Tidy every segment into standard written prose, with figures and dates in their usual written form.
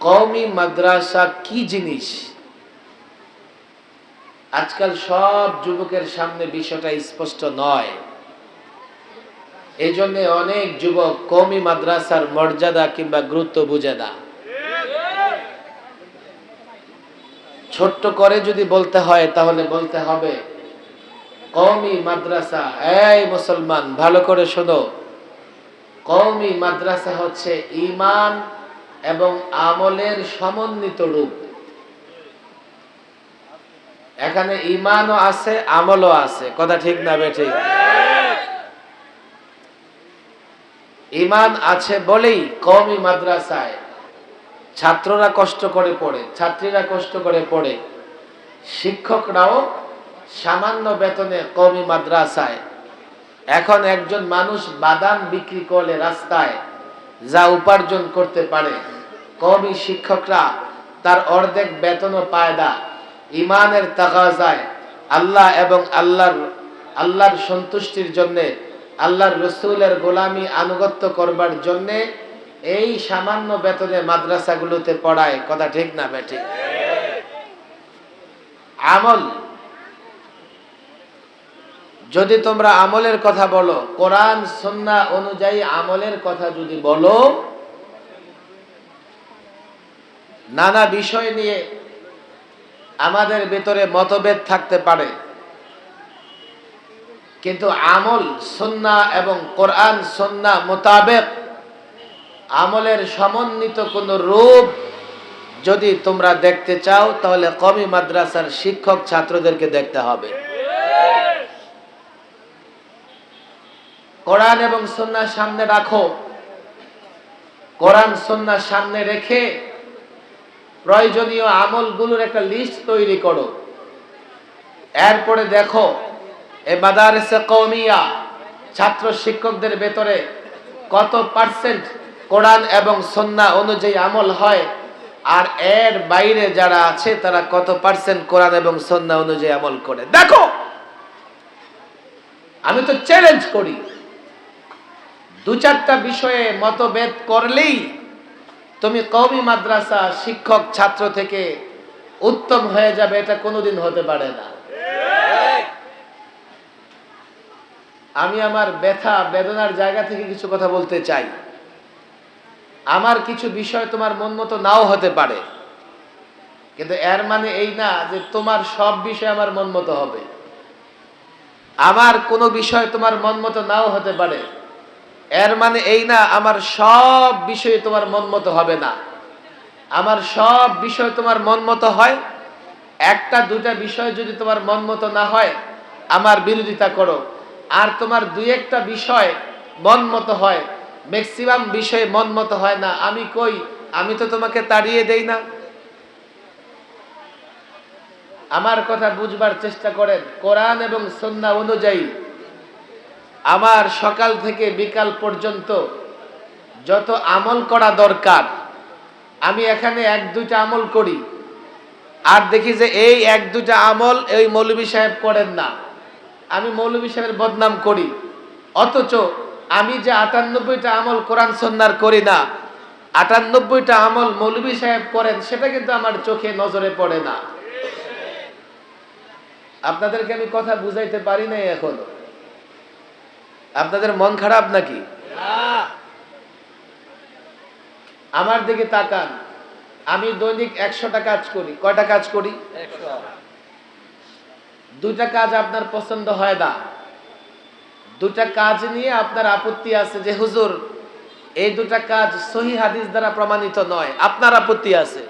কওমি মাদ্রাসা কি জিনিস আজকাল সব যুবকের সামনে বিষয়টা স্পষ্ট নয়। এই জন্য অনেক যুবক কওমি মাদ্রাসার মর্যাদা কিংবা গুরুত্ব বুঝে না। ছোট্ট করে যদি বলতে হয় তাহলে বলতে হবে কওমি মাদ্রাসা, এই মুসলমান ভালো করে শোনো, কওমি মাদ্রাসা হচ্ছে ঈমান এবং আমলের সমন্বিত রূপ। এখানে ঈমানও আছে, আমলও আছে, কথা ঠিক না বেঠিক? ঈমান আছে বলেই কওমি মাদ্রাসায় ছাত্ররা কষ্ট করে পড়ে, ছাত্রীরা কষ্ট করে পড়ে, শিক্ষকরাও সামান্য বেতনে কওমি মাদ্রাসায়। এখন একজন মানুষ বাদাম বিক্রি করলে রাস্তায় যা উপার্জন করতে পারে, কওমি শিক্ষকরা তার অর্ধেক বেতনও পায় না। ঈমানের তাগাজায় আল্লাহ এবং আল্লাহর সন্তুষ্টির জন্য, আল্লাহর রসুলের গোলামি আনুগত্য করবার জন্য এই সামান্য বেতনে মাদ্রাসাগুলোতে পড়ায়, কথা ঠিক না বেঠিক? আমল, যদি তোমরা আমলের কথা বলো, কোরআন সুন্নাহ অনুযায়ী আমলের কথা যদি বলো, নানা বিষয় নিয়ে আমাদের ভিতরে মতভেদ থাকতে পারে, কিন্তু আমল সুন্নাহ এবং কোরআন সুন্নাহ মোতাবেক আমলের সমন্বিত কোন রূপ যদি তোমরা দেখতে চাও তাহলে কওমি মাদ্রাসার শিক্ষক ছাত্রদেরকে দেখতে হবে। কোরআন এবং সুন্নাহ সামনে রাখো, কোরআন সুন্নাহ সামনে রেখে প্রয়োজনীয় আমলগুলোর একটা লিস্ট তৈরি করো। এরপরে দেখো এই মাদারিসে কওমিয়া ছাত্র শিক্ষকদের ভেতরে কত পার্সেন্ট কোরআন এবং সুন্নাহ অনুযায়ী আমল হয়, আর এর বাইরে যারা আছে তারা কত পার্সেন্ট কোরআন এবং সুন্নাহ অনুযায়ী আমল করে। দেখো, আমি তো চ্যালেঞ্জ করি, দু চারটা বিষয়ে মতভেদ করলেই তুমি কওমি মাদ্রাসা শিক্ষক ছাত্র থেকে উত্তম হয়ে যাবে, এটা কোনোদিন হতে পারে না। আমি আমার ব্যথা বেদনার জায়গা থেকে কিছু কথা বলতে চাই। আমার কিছু বিষয় তোমার মন মতো নাও হতে পারে, কিন্তু এর মানে এই না যে তোমার সব বিষয় আমার মন মতো হবে। আমার কোনো বিষয় তোমার মন মতো নাও হতে পারে, এর মানে এই না আমার সব বিষয় তোমার মন মতো হবে না। আমার সব বিষয় তোমার মন মতো হয়, একটা দুটা বিষয় যদি তোমার মন মতো না হয় আমার বিরোধিতা করো, আর তোমার দুই একটা বিষয় মন মতো হয়, ম্যাক্সিমাম বিষয় মন মতো হয় না, আমি কই, আমি তো তোমাকে তাড়িয়ে দেই না। আমার কথা বুঝবার চেষ্টা করেন। কোরআন এবং সুন্নাহ অনুযায়ী আমার সকাল থেকে বিকাল পর্যন্ত যত আমল করা দরকার আমি এখানে এক দুইটা আমল করি, আর দেখি যে এই এক দুইটা আমল এই মৌলভী সাহেব করেন না, আমি মৌলভী সাহেবের বদনাম করি। অথচ আমি যে ৯৮টা আমল কোরআন সুন্নাহর করি না, ৯৮টা আমল মৌলভী সাহেব করেন, সেটা কিন্তু আমার চোখে নজরে পড়ে না। আপনাদেরকে আমি কথা বুঝাইতে পারি নাই এখনো? আপনাদের মন খারাপ নাকি? আমার দিকে তাকান, আমি দৈনিক ১০০টা কাজ করি। কয়টা কাজ করি? ১০০। দুইটা কাজ আপনার পছন্দ হয় না, দুটা কাজ নিয়ে আপনার আপত্তি আছে যে হুজুর এই দুটা কাজ সহিহ হাদিস দ্বারা প্রমাণিত নয়, আপনার আপত্তি আছে।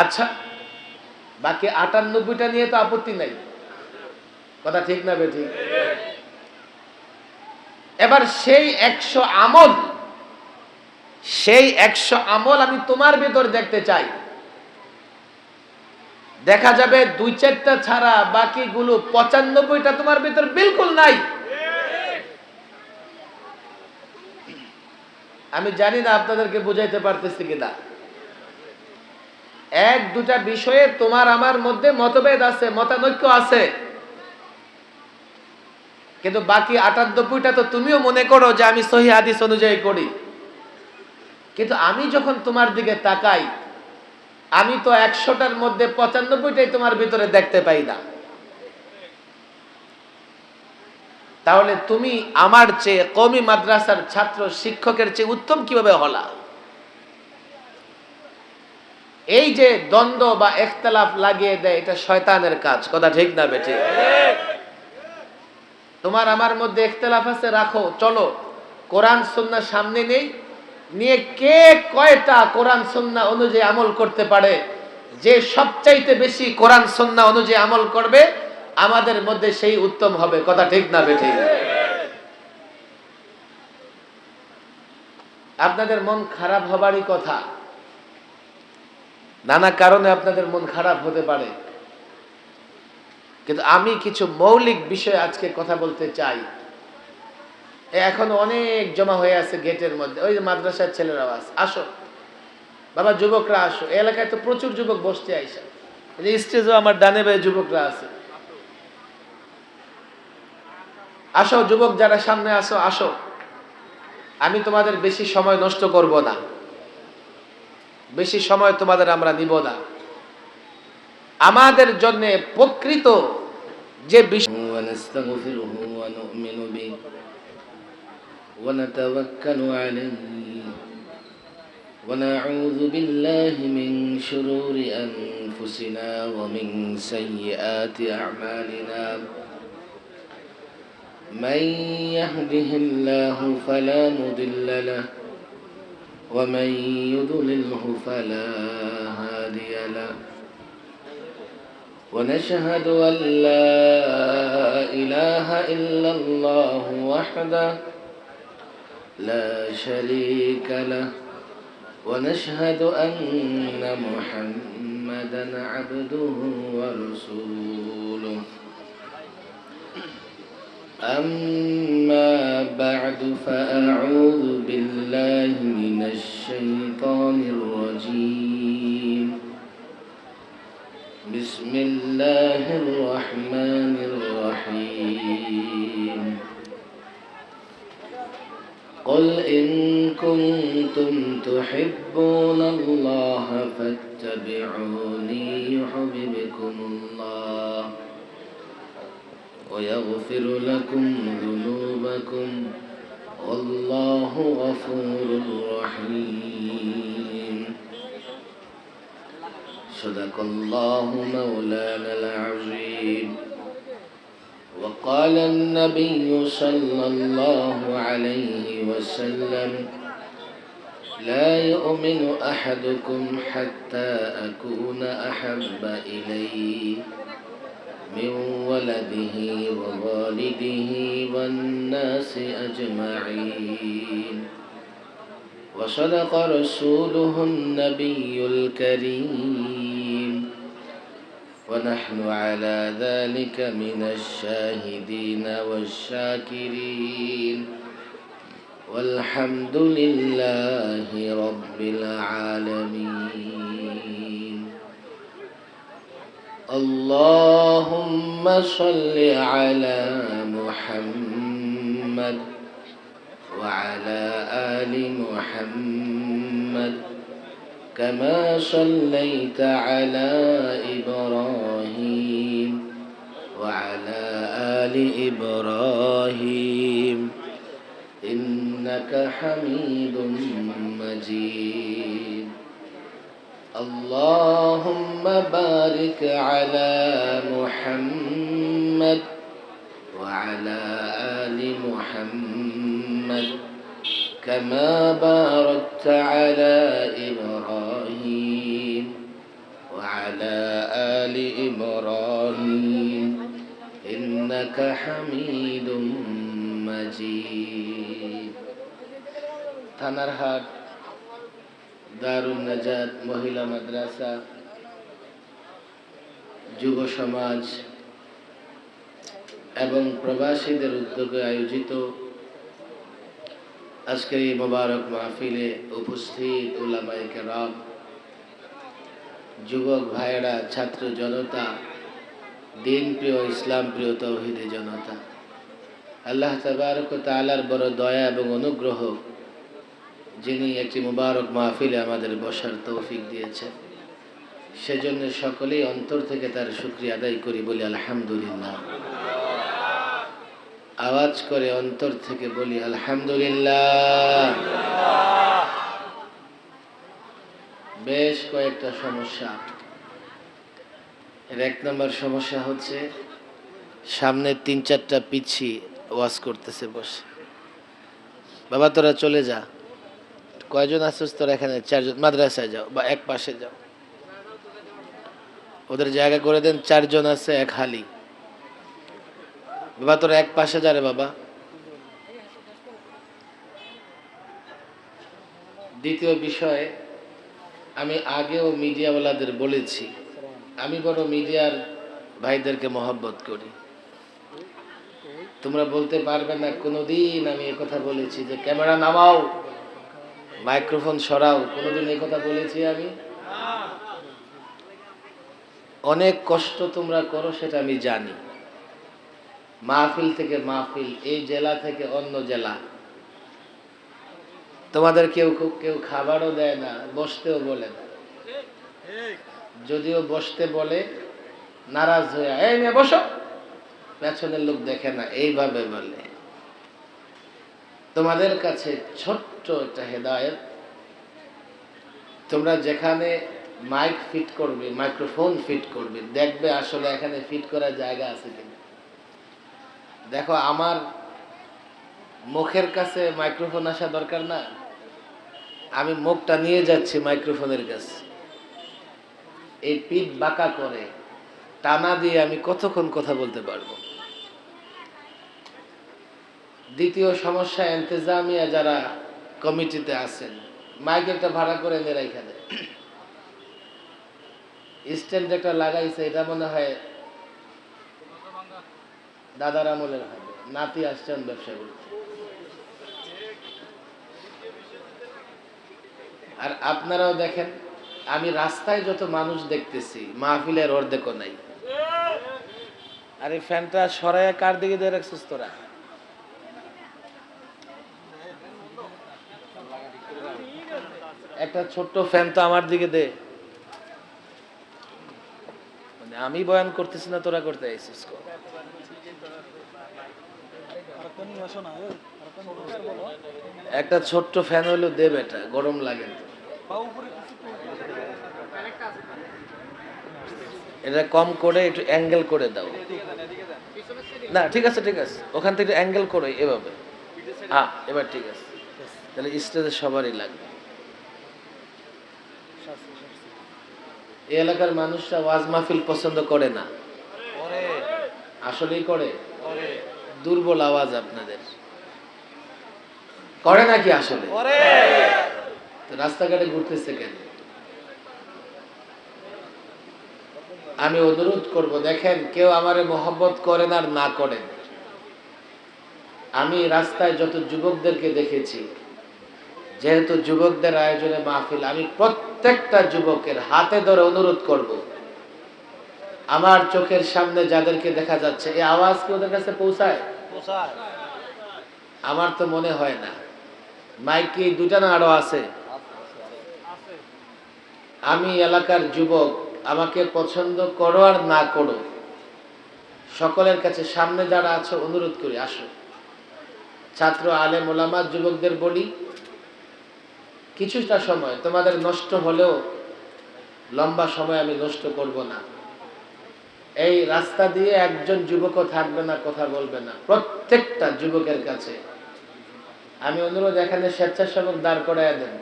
আচ্ছা, বাকি ৯৮টা নিয়ে তো আপত্তি নাই, কথা ঠিক না বেঠিক? এবার সেই ১০০ আমল আমি তোমার ভেতর দেখতে চাই। দেখা যাবে দুই চারটা ছাড়া বাকিগুলো ৯৫টা তোমার ভেতর বিলকুল নাই। আমি জানি না আপনাদেরকে বুঝাইতে পারতেছি কিনা। এক দুটা বিষয়ে তোমার আমার মধ্যে মতভেদ আছে, মতানৈক্য আছে, কিন্তু বাকি 98টা তো তুমিও মনে করো যে আমি সহিহ হাদিস অনুযায়ী করি, কিন্তু আমি যখন তোমার দিকে তাকাই আমি তো 100টার মধ্যে 95টাই তোমার ভিতরে দেখতে পাই না। তাহলে তুমি আমার চেয়ে কওমি মাদ্রাসার ছাত্র শিক্ষকের চেয়ে উত্তম কিভাবে হলা? এই যে দ্বন্দ্ব বা ইখতিলাফ লাগিয়ে দেয়, এটা শয়তানের কাজ। কথা ঠিক না বেঠিক? তোমার আমার মধ্যে ইখতিলাফ আছে, রাখো, চলো কোরআন সুন্নাহ সামনে নেই, নিয়ে কে কয়টা কোরআন সুন্নাহ অনুযায়ী আমল করতে পারে, যে সবচাইতে বেশি কোরআন সুন্নাহ অনুযায়ী আমল করবে আমাদের মধ্যে সেই উত্তম হবে। কথা ঠিক না বেঠিক? আপনাদের মন খারাপ হবারই কথা, নানা কারণে আপনাদের মন খারাপ হতে পারে, কিন্তু আমি কিছু মৌলিক বিষয় আজকে কথা বলতে চাই। এখন অনেক জমা হয়ে আছে গেটের মধ্যে, ওই যে মাদ্রাসার ছেলেরাও আছে, আসো বাবা, যুবকরা আসো। এই এলাকায় তো প্রচুর যুবক বসতে আইসা, এই স্টেজও আমার ডানে বায়ে যুবকরা আছে। আসো যুবক যারা সামনে আসো, আসো, আমি তোমাদের বেশি সময় নষ্ট করব না, বেশি সময় তোমাদের আমরা নিব না। আমাদের জন্য প্রকৃত যে বিষয় ونتوكل عليه ونعوذ بالله من شرور أنفسنا ومن سيئات أعمالنا من يهده الله فلا مضل له ومن يضلله فلا هادي له ونشهد أن لا إله إلا الله وحده لا شريك له ونشهد أن محمدا عبده ورسوله أما بعد فأعوذ بالله من الشيطان الرجيم بسم الله الرحمن الرحيم قل إن كنتم تحبون الله فاتبعوني يحببكم الله ويغفر لكم ذنوبكم والله غفور رحيم صدق الله مولانا العظيم وقال النبي صلى الله عليه وسلم لا يؤمن أحدكم حتى أكون أحب إليه من ولده ووالده والناس أجمعين وصدق رسوله النبي الكريم ونحن على ذلك من الشاهدين والشاكرين والحمد لله رب العالمين اللهم صل على محمد وعلى آل محمد كما صليت على إبراهيم وعلى آل إبراهيم إنك حميد مجيد اللهم بارك على محمد وعلى آل محمد كما باركت على إبراهيم وعلى آل إبراهيم إنك حميد مجيد থানারহাট দারুন নাজাত মহিলা মাদ্রাসা যুব সমাজ এবং প্রবাসীদের উদ্যোগে আয়োজিত আজকের এই মোবারক মাহফিলে উপস্থিত উলামায়ে কেরাম, যুবক ভাইয়েরা, ছাত্র জনতা, দিন প্রিয়, ইসলাম প্রিয়, তৌহিদে জনতা, আল্লাহ তাবারক ওয়া তাআলার বড় দয়া এবং অনুগ্রহ, যিনি একটি মুবারক মাহফিলে আমাদের বসার তৌফিক দিয়েছেন, সেজন্য সকলেই অন্তর থেকে তার শুকরিয়া আদায় করি, বলি আলহামদুলিল্লাহ। আওয়াজ করে অন্তর থেকে বলি আলহামদুলিল্লাহ। বেশ কয়েকটা সমস্যা। এর এক নম্বর সমস্যা হচ্ছে, সামনে 3-4টা পিচ্ছি ওয়াজ করতেছে বসে। বাবা তোরা চলে যা, কয়জন আছিস তোরা এখানে? 4জন। মাদ্রাসায় যাও বা এক পাশে যাও, ওদের জায়গা করে দেন। 4জন আছে, এক হালি। বাবা তোরা এক পাশে যা রে বাবা। দ্বিতীয় বিষয়, আমি আগেও মিডিয়াওয়ালাদের বলেছি, আমি বড় মিডিয়ার ভাইদেরকে মহব্বত করি। তোমরা বলতে পারবে না কোনোদিন আমি কথা বলেছি যে ক্যামেরা নামাও, মাইক্রোফোন সরাও। কোনোদিন কথা বলেছি আমি? অনেক কষ্ট তোমরা করো, সেটা আমি জানি। মাহফিল থেকে মাহফিল, এই জেলা থেকে অন্য জেলা, তোমাদের কেউ কেউ খাবারও দেয় না, বসতেও বলে না। যদিও বসতে বলে, নারাজ হয়ে এই নিয়ে বসো, পেছনের লোক দেখে না, এইভাবে বলে। তোমাদের কাছে ছোট্ট একটা হেদায়েত, তোমরা যেখানে মাইক ফিট করবে, মাইক্রোফোন ফিট করবে, দেখবে আসলে এখানে ফিট করার জায়গা আছে কিনা। দেখো, আমার মুখের কাছে মাইক্রোফোন আসা দরকার না, আমি মুখটা নিয়ে যাচ্ছি মাইক্রোফোনের কাছে। এই পিঠ বাঁকা করে টানা দিয়ে আমি কতক্ষণ কথা বলতে পারবো? দ্বিতীয় সমস্যা, ইন্তেজামিয়া যারা কমিটিতে আছেন, মাইক একটা ভাড়া করে নেরা, এখানে স্ট্যান্ড একটা লাগাইছে, এটা মনে হয় দাদার আমলের হবে, নাতি আসছেন ব্যবসা করতে। আর আপনারাও দেখেন, আমি রাস্তায় যত মানুষ দেখতেছি, মাহফিলের অর্ধেকও নাই। আরে ফ্যানটা সরাইয়া কার দিকে দিয়ে রাখছিস তোরা? একটা ছোট্ট ফ্যান তো আমার দিকে দে। মানে আমি বয়ান করতেছি না, তোরা করতে আইছিস। একটা ছোট্ট ফ্যান হইলো দে বেটা, গরম লাগে। এটা কম করে একটু অ্যাঙ্গেল করে দাও না। ঠিক আছে, ঠিক আছে, ওখান থেকে অ্যাঙ্গেল করে এভাবে। হ্যাঁ, এবার ঠিক আছে। তাহলে স্টেজে সবারই লাগবে। এই এলাকার মানুষরা ওয়াজ মাহফিল পছন্দ করে না, আসলেই করে। দুর্বল আওয়াজ আপনাদের, করে নাকি আসলে? রাস্তাঘাটে ঘুরতেছে কেন? আমি অনুরোধ করব, দেখেন কেউ আমারে মহব্বত করেন আর না করেন, আমি রাস্তায় যত যুবকদেরকে দেখেছি, যেহেতু যুবকদের আয়োজনে মাহফিল, আমি প্রত্যেকটা যুবকের হাতে ধরে অনুরোধ করব, আমার চোখের সামনে যাদেরকে দেখা যাচ্ছে, এই আওয়াজ কি ওদের কাছে পৌঁছায়? আমার তো মনে হয় না। মাইক কি 2টা না আরো আছে? আমি এলাকার যুবক, আমাকে পছন্দ করো আর না করো, সকলের কাছে সামনে যারা আছো অনুরোধ করি, আসো। ছাত্র, আলেম, ওলামা, যুবকদের বলি, কিছুটা সময় তোমাদের নষ্ট হলেও লম্বা সময় আমি নষ্ট করব না। এই রাস্তা দিয়ে একজন যুবকও থাকবে না, কথা বলবে না। প্রত্যেকটা যুবকের কাছে আমি অনুরোধ, এখানে স্বেচ্ছাসেবক দাঁড় করিয়ে দেন,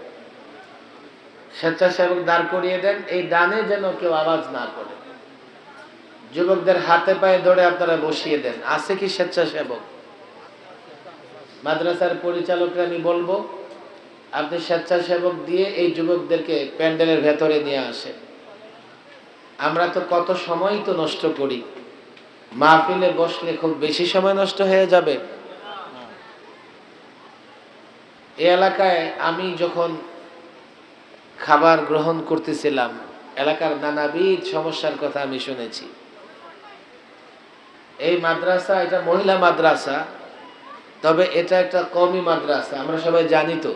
স্বেচ্ছাসেবক দাঁড় করিয়ে দেন। এই ডানে যেন কেউ আওয়াজ না করে, যুবকদের হাতে পায়ে ধরে আপনারা বসিয়ে দেন। আছে কি স্বেচ্ছাসেবক? মাদ্রাসার পরিচালকরা আমি বলবো, আপনি স্বেচ্ছাসেবক দিয়ে এই যুবকদেরকে প্যান্ডেলের ভেতরে নিয়ে আসেন। আমরা তো কত সময় তো নষ্ট করি, মাহফিলে বসলে খুব বেশি সময় নষ্ট হয়ে যাবে। এই এলাকায় আমি যখন খাবার গ্রহণ করতেছিলাম, এলাকার নানাবিধ সমস্যার কথা আমি শুনেছি। এই মাদ্রাসা, এটা মহিলা মাদ্রাসা, তবে এটা একটা কওমি মাদ্রাসা, আমরা সবাই জানি তো।